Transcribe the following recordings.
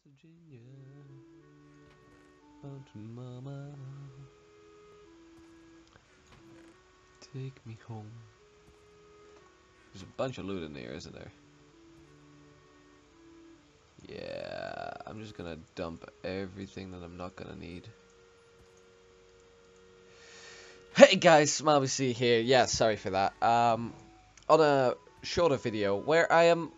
Virginia, mountain mama, take me home. There's a bunch of loot in here, isn't there? Yeah, I'm just gonna dump everything that I'm not gonna need. Hey guys, Thesmilebc here. Yeah, sorry for that. On a shorter video where I am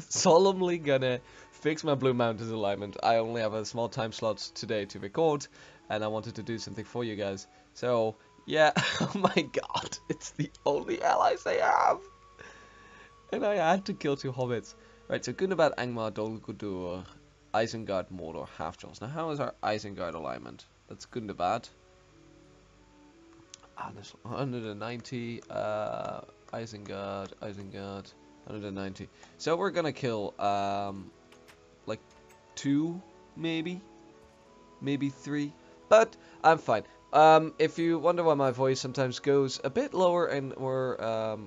solemnly gonna fix my Blue Mountains alignment. I only have a small time slot today to record, and I wanted to do something for you guys. So, yeah, oh my god, it's the only allies I have! And I had to kill 2 hobbits. Right, so Gunabad, Angmar, Dol Guldur, Isengard, Mordor, Half-Trolls. Now, how is our Isengard alignment? That's Gunabad. Ah, there's 190, Isengard, 190. So we're gonna kill, like 2, maybe 3, but I'm fine. If you wonder why my voice sometimes goes a bit lower and more,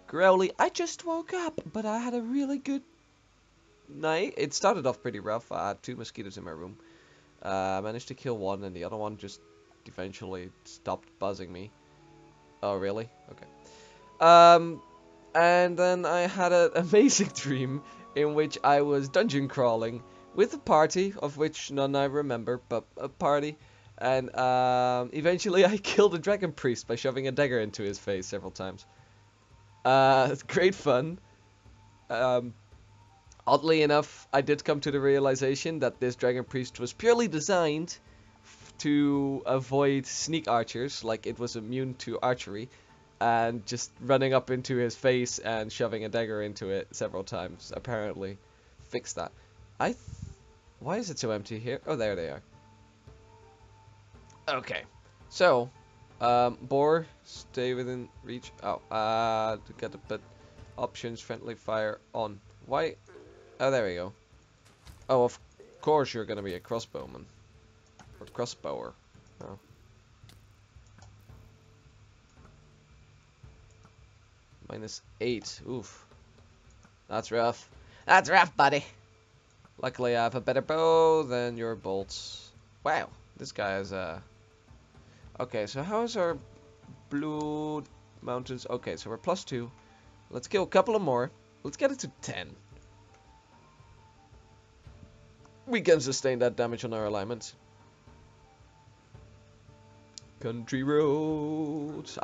growly, I just woke up, but I had a really good night. It started off pretty rough. I had 2 mosquitoes in my room. I managed to kill 1, and the other one just eventually stopped buzzing me. Oh, really? Okay. And then I had an amazing dream in which I was dungeon crawling with a party, of which none I remember, but a party. And eventually I killed a dragon priest by shoving a dagger into his face several times. It's great fun. Oddly enough, I did come to the realization that this dragon priest was purely designed to avoid sneak archers, like it was immune to archery, and just running up into his face and shoving a dagger into it several times apparently fixed that. Why is it so empty here? Oh, there they are. Okay, so boar, stay within reach. Oh, to get the put options, friendly fire on. Why? Oh, there we go. Oh, of course you're gonna be a crossbowman. Or crossbower. Oh. -8. Oof. That's rough. That's rough, buddy. Luckily, I have a better bow than your bolts. Wow. This guy is, Okay, so how is our Blue Mountains? Okay, so we're +2. Let's kill a couple of more. Let's get it to 10. We can sustain that damage on our alignment. Country roads.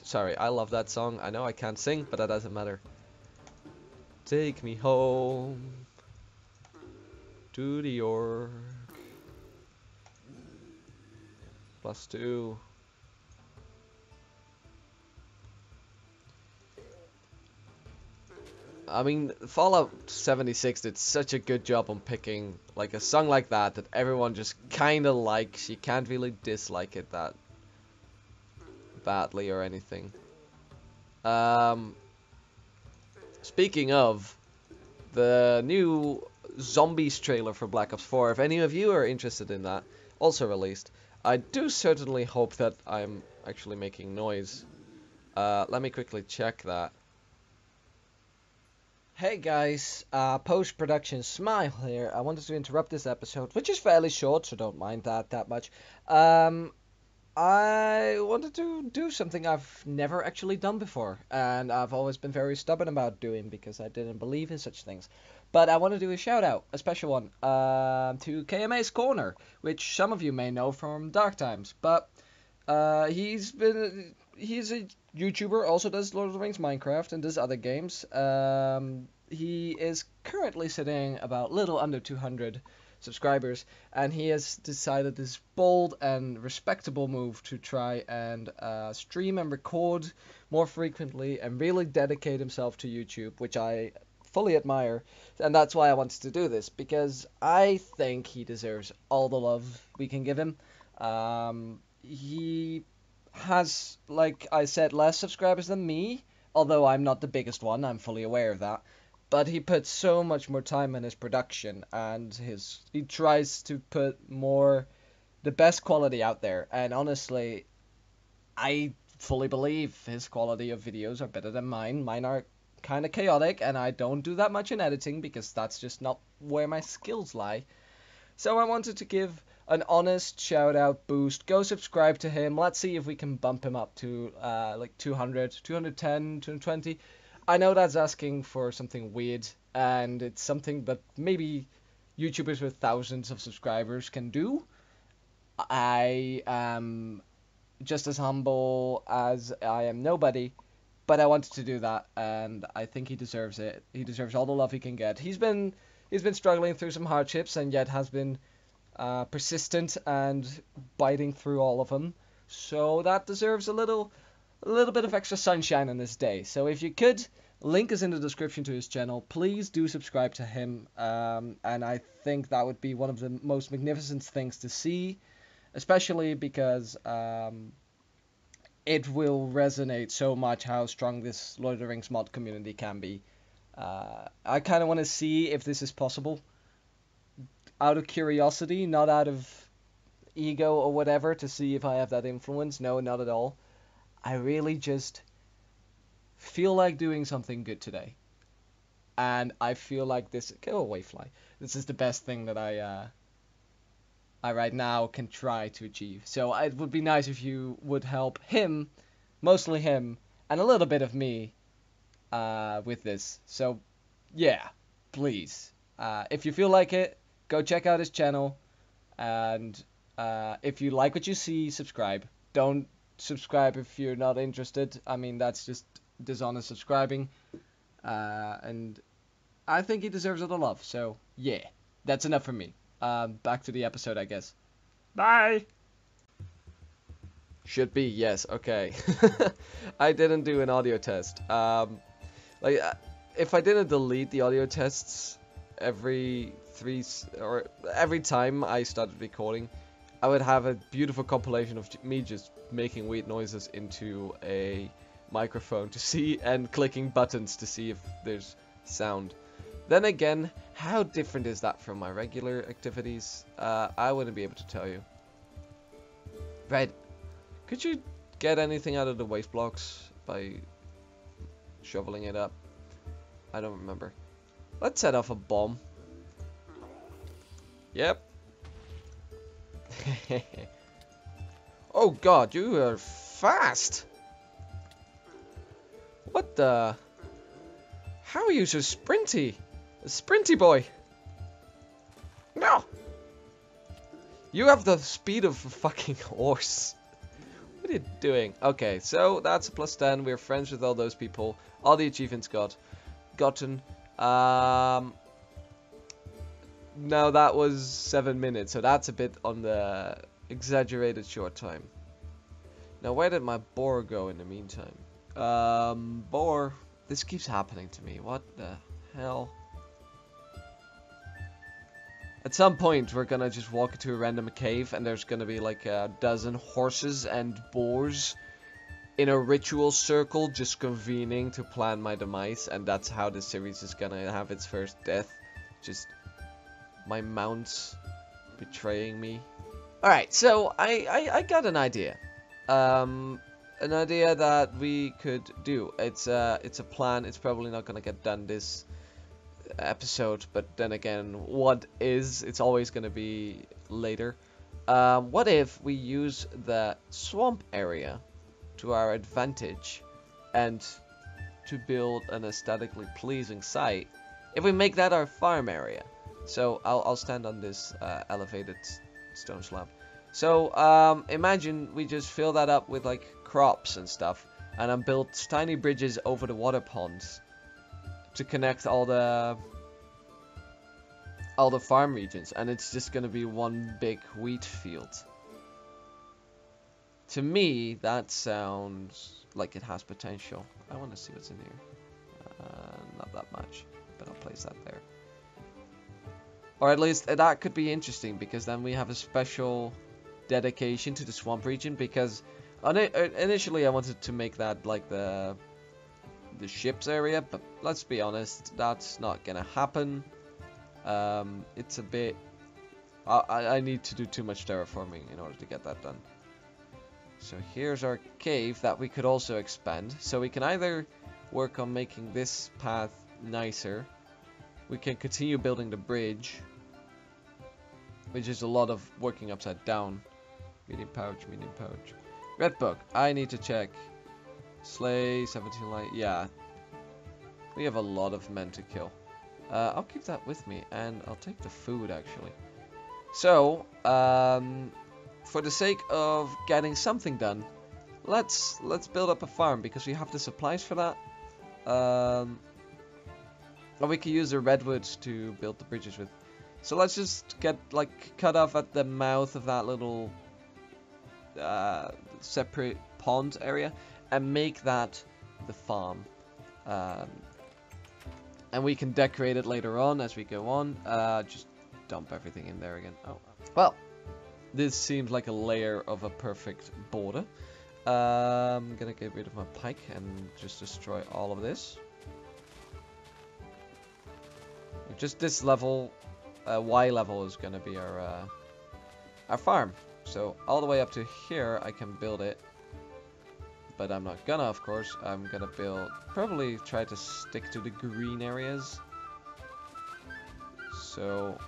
Sorry, I love that song. I know I can't sing, but that doesn't matter. Take me home to the York. +2. I mean, Fallout 76 did such a good job on picking like a song like that everyone just kind of likes. You can't really dislike it that badly or anything. Speaking of, the new Zombies trailer for Black Ops 4, if any of you are interested in that, also released. I do certainly hope that I'm actually making noise. Let me quickly check that. Hey guys, post-production Smile here. I wanted to interrupt this episode, which is fairly short, so don't mind that much. I wanted to do something I've never actually done before, and I've always been very stubborn about doing because I didn't believe in such things. But I want to do a shout out, a special one, to KMA's Corner, which some of you may know from Dark Times. But he's a YouTuber, also does Lord of the Rings Minecraft and does other games. He is currently sitting about little under 200 subscribers, and he has decided this bold and respectable move to try and stream and record more frequently and really dedicate himself to YouTube, which I fully admire. And that's why I wanted to do this, because I think he deserves all the love we can give him. He has, like I said, less subscribers than me, although I'm not the biggest one, I'm fully aware of that. But he puts so much more time in his production, and he tries to put the best quality out there. And honestly, I fully believe his quality of videos are better than mine. Mine are kind of chaotic, and I don't do that much in editing because that's just not where my skills lie. So I wanted to give an honest shout out boost. Go subscribe to him. Let's see if we can bump him up to like 200, 210, 220. I know that's asking for something weird, and it's something that maybe YouTubers with thousands of subscribers can do. I am just as humble as I am nobody, but I wanted to do that, and I think he deserves it. He deserves all the love he can get. He's been struggling through some hardships, and yet has been persistent and biting through all of them. So that deserves a little bit of extra sunshine on this day. So if you could, link is in the description to his channel. Please do subscribe to him, and I think that would be one of the most magnificent things to see, especially because it will resonate so much how strong this Lord of the Rings mod community can be. I kind of want to see if this is possible, out of curiosity, not out of ego or whatever, to see if I have that influence. No, not at all. I really just feel like doing something good today. And I feel like this... Go away, fly. This is the best thing that I right now can try to achieve. So it would be nice if you would help him, mostly him, and a little bit of me with this. So, yeah, please. If you feel like it, go check out his channel. And if you like what you see, subscribe. Don't subscribe if you're not interested. I mean, that's just dishonest subscribing. And I think he deserves all the love. So, yeah, that's enough for me. Back to the episode, I guess. Bye! Should be, yes, okay. I didn't do an audio test. If I didn't delete the audio tests every time I started recording, I would have a beautiful compilation of me just making weird noises into a microphone to see, and clicking buttons to see if there's sound. Then again, how different is that from my regular activities? I wouldn't be able to tell you. Red, could you get anything out of the waste blocks by shoveling it up? I don't remember. Let's set off a bomb. Yep. Oh god, you are fast! What the... How are you so sprinty? A sprinty boy! No! You have the speed of a fucking horse. What are you doing? Okay, so that's a plus 10. We're friends with all those people. All the achievements gotten. No, that was 7 minutes, so that's a bit on the exaggerated short time. Now, where did my boar go in the meantime? Boar. This keeps happening to me. What the hell? At some point, we're gonna just walk into a random cave, and there's gonna be like a dozen horses and boars in a ritual circle just convening to plan my demise, and that's how this series is gonna have its first death. Just my mounts betraying me. Alright, so I got an idea. An idea that we could do. It's a plan. It's probably not gonna get done this episode, but then again, what is? It's always gonna be later. What if we use the swamp area to our advantage, and to build an aesthetically pleasing site? If we make that our farm area. So I'll stand on this elevated stone slab. So imagine we just fill that up with like crops and stuff, and then build tiny bridges over the water ponds to connect all the farm regions, and it's just gonna be one big wheat field. To me, that sounds like it has potential. I want to see what's in here. Not that much, but I'll place that there. Or at least that could be interesting, because then we have a special dedication to the swamp region, because initially I wanted to make that like the ships area, but let's be honest, that's not gonna happen. It's a bit... I need to do too much terraforming in order to get that done. So here's our cave that we could also expand. So we can either work on making this path nicer. We can continue building the bridge. which is a lot of working upside down. Medium pouch, medium pouch. Red book. I need to check. Slay, 17 light. Yeah. We have a lot of men to kill. I'll keep that with me, and I'll take the food, actually. So, for the sake of getting something done, let's build up a farm, because we have the supplies for that. And we can use the redwoods to build the bridges with. So let's just get, like, cut off at the mouth of that little separate pond area, and make that the farm. And we can decorate it later on as we go on. Just dump everything in there again. Oh, well, this seems like a layer of a perfect border. I'm gonna get rid of my pike and just destroy all of this. Just this level, Y level is gonna be our farm. So all the way up to here, I can build it. But I'm not gonna, of course. I'm gonna probably try to stick to the green areas. So,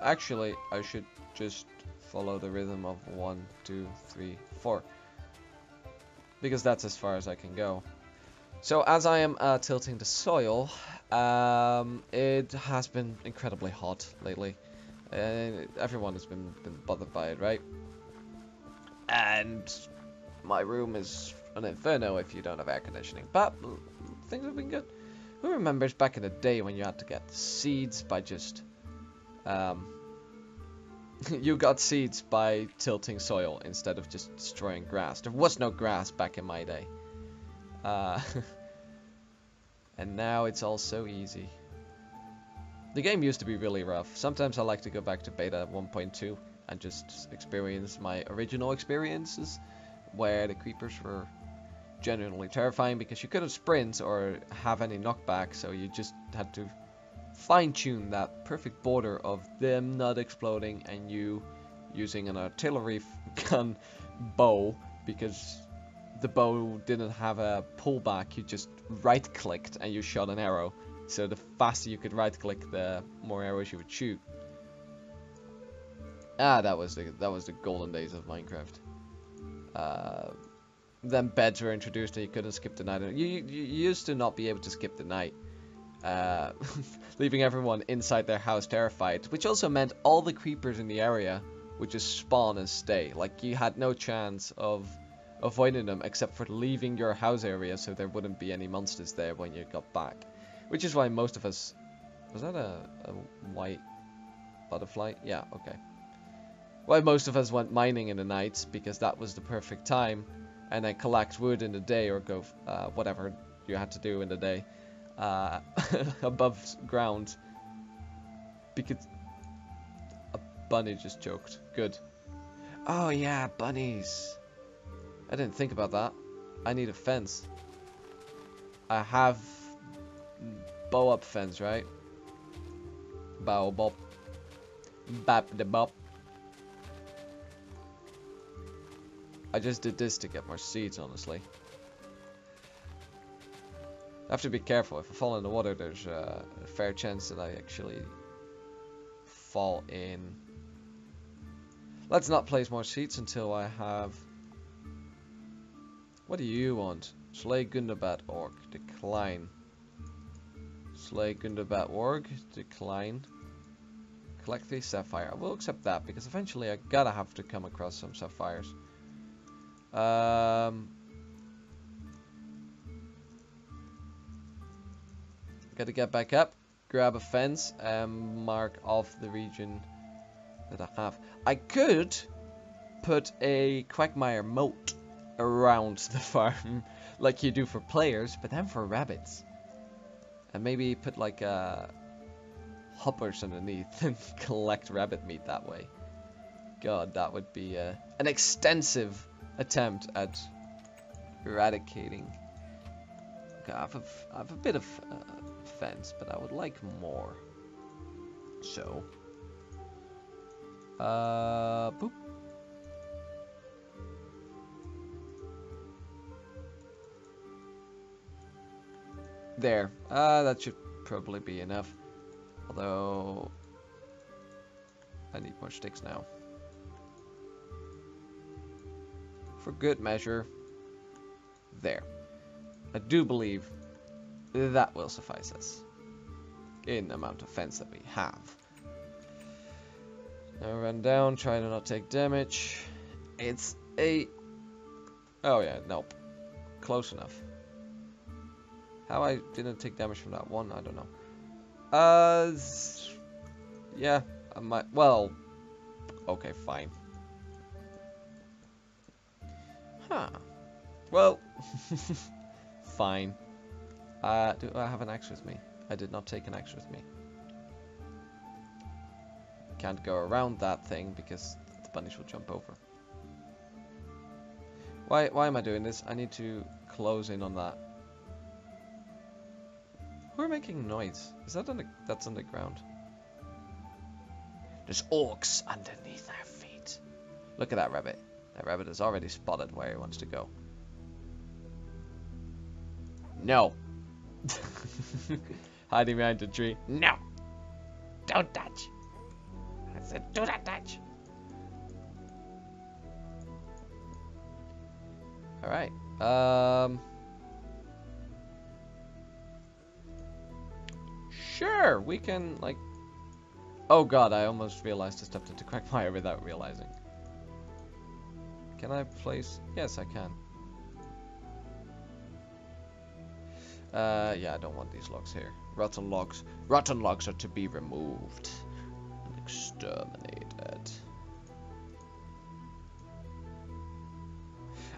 actually, I should just follow the rhythm of 1, 2, 3, 4. Because that's as far as I can go. So, as I am tilting the soil, it has been incredibly hot lately. Everyone has been bothered by it, right? And my room is an inferno if you don't have air conditioning. But things have been good. Who remembers back in the day when you had to get seeds by just... you got seeds by tilting soil instead of just destroying grass. There was no grass back in my day. And now it's all so easy. The game used to be really rough. Sometimes I like to go back to beta 1.2 and just experience my original experiences, where the creepers were genuinely terrifying because you couldn't sprint or have any knockback, so you just had to fine-tune that perfect border of them not exploding and you using an artillery gun bow, because the bow didn't have a pullback. You just right-clicked and you shot an arrow, so the faster you could right-click, the more arrows you would shoot. That was the golden days of Minecraft. Then beds were introduced and you couldn't skip the night. You used to not be able to skip the night, leaving everyone inside their house terrified. Which also meant all the creepers in the area would just spawn and stay. Like, you had no chance of avoiding them except for leaving your house area, so there wouldn't be any monsters there when you got back. Which is why most of us... Was that a white butterfly? Yeah, okay. Why most of us went mining in the night, because that was the perfect time, and then collect wood in the day, or go whatever you had to do in the day above ground, because a bunny just choked. Good. Oh yeah, bunnies. I didn't think about that. I need a fence. I have bow up fence, right? Bow bop. Bap de bop. I just did this to get more seeds, honestly. I have to be careful. If I fall in the water, there's a fair chance that I actually fall in. Let's not place more seeds until I have... What do you want? Slay Gundabat Orc. Decline. Slay Gundabat Orc. Decline. Collect 3 sapphire. I will accept that, because eventually I gotta have to come across some sapphires. Gotta get back up, grab a fence, and mark off the region that I have. I could put a quagmire moat around the farm, like you do for players, but then for rabbits. And maybe put like hoppers underneath and collect rabbit meat that way. God, that would be an extensive attempt at eradicating. Okay, I have a bit of fence, but I would like more. So, boop. There. That should probably be enough. Although, I need more sticks now. For good measure. There. I do believe that will suffice us. In the amount of fence that we have. Now run down, try to not take damage. It's a... Oh yeah, nope. Close enough. How I didn't take damage from that one, I don't know. Yeah, I might... Well... Okay, fine. Huh. Well... Fine. Do I have an axe with me? I did not take an axe with me. Can't go around that thing because the bunnies will jump over. Why am I doing this? I need to close in on that. Who are making noise? Is that that's underground? There's orcs underneath our feet. Look at that rabbit. That rabbit has already spotted where he wants to go. No. Hiding behind the tree. No. Don't touch. I said do not touch. Alright. Sure, we can, like... Oh god, I almost realized I stepped into Quagmire without realizing. Can I place... Yes, I can. Yeah, I don't want these logs here. Rotten logs. Rotten logs are to be removed. And exterminated.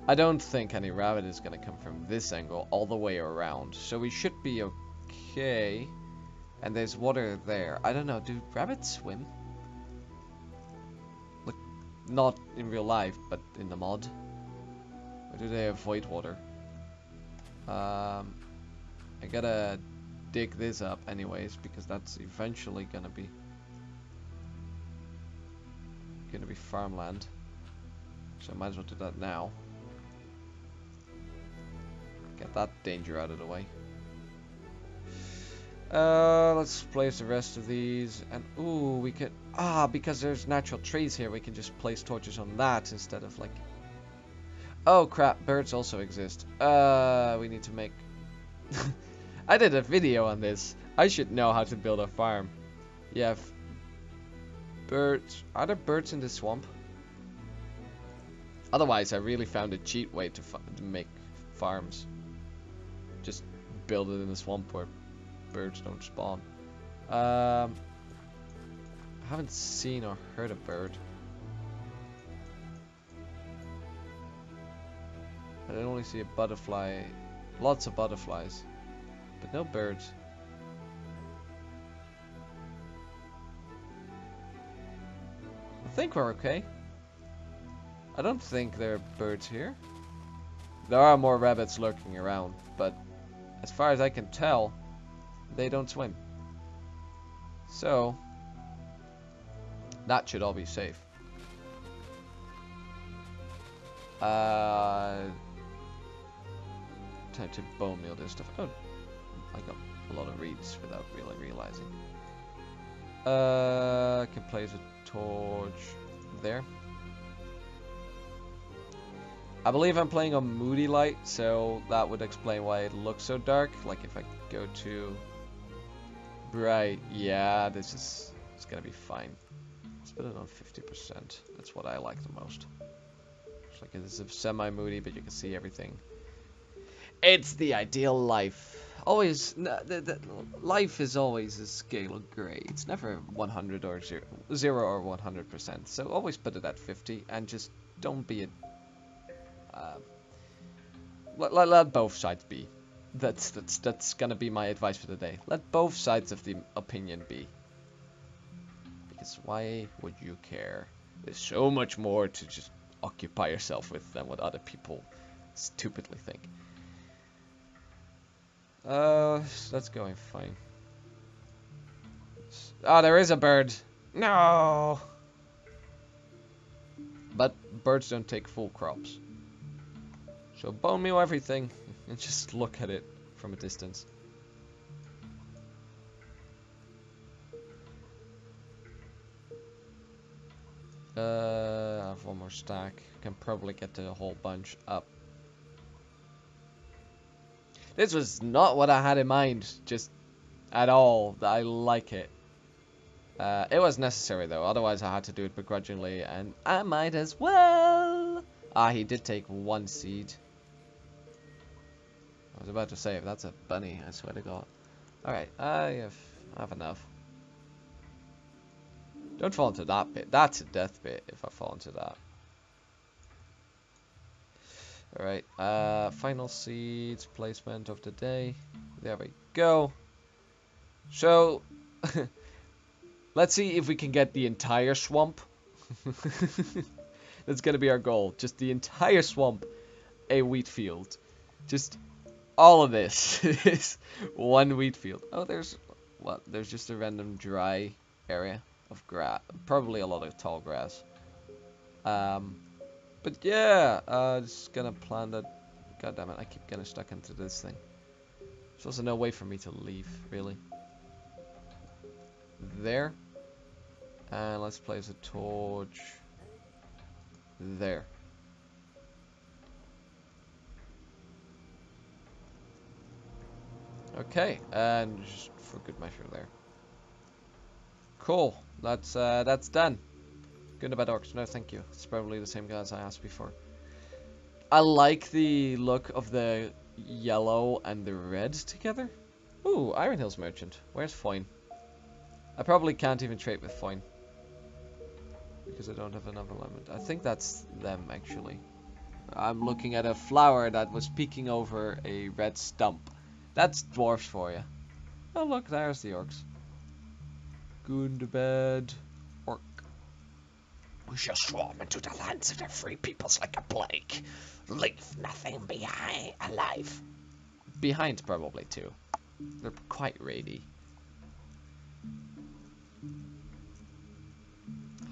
I don't think any rabbit is gonna come from this angle all the way around. So we should be okay. And there's water there. I don't know, do rabbits swim? Like, not in real life, but in the mod? Or do they avoid water? I gotta dig this up anyways, because that's eventually gonna be farmland. So I might as well do that now. Get that danger out of the way. Let's place the rest of these, and ooh, we could, because there's natural trees here, we can just place torches on that instead of like, oh crap, birds also exist. We need to make, I did a video on this, I should know how to build a farm. Yeah, birds, are there birds in this swamp? Otherwise, I really found a cheat way to make farms. Just build it in the swamp where birds don't spawn. I haven't seen or heard a bird. I only see a butterfly, lots of butterflies, but no birds. I think we're okay. I don't think there are birds here. There are more rabbits lurking around, but as far as I can tell, they don't swim. So, that should all be safe. Time to bone meal this stuff. Oh, I got a lot of reeds without really realizing. I can place a torch there. I believe I'm playing on moody light, so that would explain why it looks so dark. Like if I go to bright, yeah, it's gonna be fine. Let's put it on 50%. That's what I like the most. It's like it's a semi-moody, but you can see everything. It's the ideal life. Always, life is always a scale of gray. It's never 100 or 0 or 100%. So always put it at 50 and just don't be a let both sides be. That's gonna be my advice for the day. Let both sides of the opinion be. Because why would you care? There's so much more to just occupy yourself with than what other people stupidly think. That's going fine. There is a bird. No. But birds don't take full crops. So bone meal everything and just look at it from a distance. I have one more stack. Can probably get the whole bunch up. This was not what I had in mind, just at all. I like it. It was necessary though, otherwise I had to do it begrudgingly, and I might as well. Ah, he did take one seed. I was about to say, if that's a bunny, I swear to God. Alright, I have enough. Don't fall into that bit. That's a death bit if I fall into that. Alright, final seeds, placement of the day. There we go. So, let's see if we can get the entire swamp. That's gonna be our goal. Just the entire swamp, a wheat field. Just all of this is one wheat field. Oh, there's what? There's just a random dry area of grass. Probably a lot of tall grass. But yeah, just gonna plant that. God damn it, I keep getting stuck into this thing. There's also no way for me to leave, really. There. And let's place a torch there. Okay, and just for good measure there. Cool, that's done. Good about orcs. No, thank you. It's probably the same guys I asked before. I like the look of the yellow and the red together. Ooh, Iron Hills Merchant. Where's Foyne? I probably can't even trade with Foyne because I don't have enough alignment. I think that's them actually. I'm looking at a flower that was peeking over a red stump. That's dwarfs for you. Oh look, there's the orcs. Gundabad orc. We shall swarm into the lands of the free peoples like a plague. Leave nothing behind alive. Behind probably too. They're quite raidy.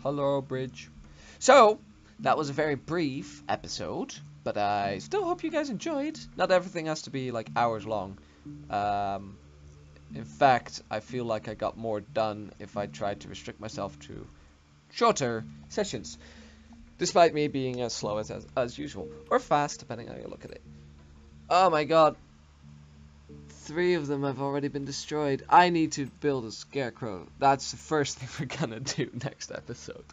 Hello, bridge. So, that was a very brief episode, but I still hope you guys enjoyed. Not everything has to be like hours long. In fact, I feel like I got more done if I tried to restrict myself to shorter sessions, despite me being as slow as usual, or fast, depending how you look at it. Oh my god. 3 of them have already been destroyed. I need to build a scarecrow. That's the first thing we're gonna do next episode.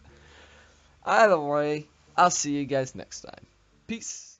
Either way, I'll see you guys next time. Peace.